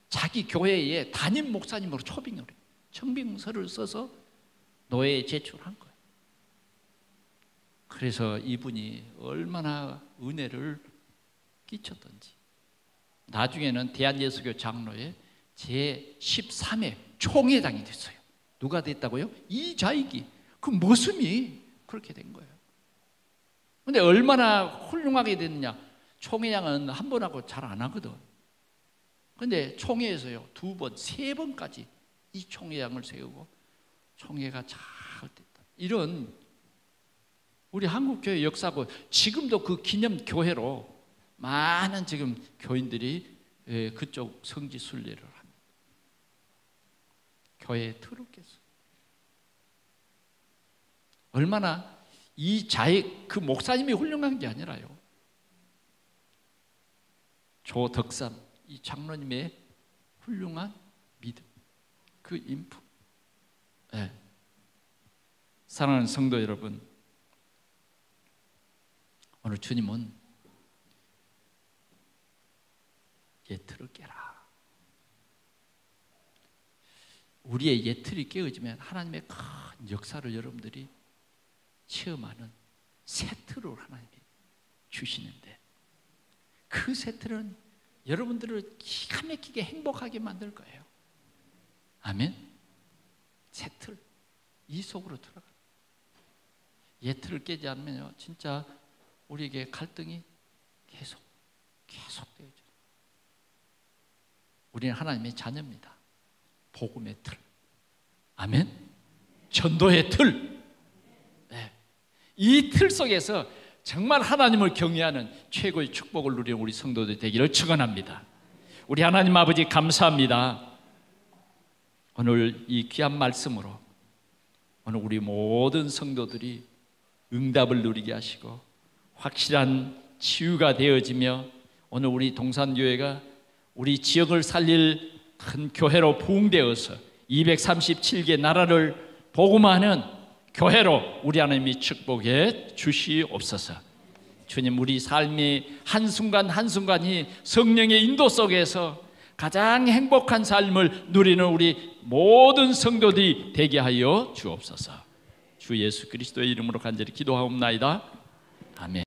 자기 교회에 담임 목사님으로 초빙을 해요. 청빙서를 써서 노예에 제출한 거예요. 그래서 이분이 얼마나 은혜를 끼쳤던지 나중에는 대한예수교 장로의 제13회 총회장이 됐어요. 누가 됐다고요? 이자익이. 그 머슴이 그렇게 된 거예요. 그런데 얼마나 훌륭하게 됐느냐. 총회장은 한 번 하고 잘 안 하거든. 그런데 총회에서요 2번, 3번까지 이 총회장을 세우고 총회가 잘 됐다. 이런 우리 한국교회 역사고 지금도 그 기념교회로 많은 지금 교인들이 그쪽 성지 순례를 합니다. 교회에 들었겠어요. 얼마나 이 자익 그 목사님이 훌륭한 게 아니라요. 조덕삼 이 장로님의 훌륭한 믿음, 그 인품. 사랑하는 성도 여러분, 오늘 주님은 예틀을 깨라. 우리의 예틀이 깨어지면 하나님의 큰 역사를 여러분들이 체험하는 세트를 하나님이 주시는데 그 세트는 여러분들을 기가 막히게 행복하게 만들 거예요. 아멘. 세틀 이 속으로 들어가. 예틀을 깨지 않으면요 진짜 우리에게 갈등이 계속 되어져. 우리는 하나님의 자녀입니다. 복음의 틀. 아멘. 전도의 틀. 네. 이 틀 속에서 정말 하나님을 경외하는 최고의 축복을 누리는 우리 성도들 되기를 축원합니다. 우리 하나님 아버지 감사합니다. 오늘 이 귀한 말씀으로 오늘 우리 모든 성도들이 응답을 누리게 하시고 확실한 치유가 되어지며 오늘 우리 동산교회가 우리 지역을 살릴 큰 교회로 부흥되어서 237개 나라를 복음하는 교회로 우리 하나님이 축복해 주시옵소서. 주님, 우리 삶의 한순간 한순간이 성령의 인도 속에서 가장 행복한 삶을 누리는 우리 모든 성도들이 되게 하여 주옵소서. 주 예수 그리스도의 이름으로 간절히 기도하옵나이다. 아멘.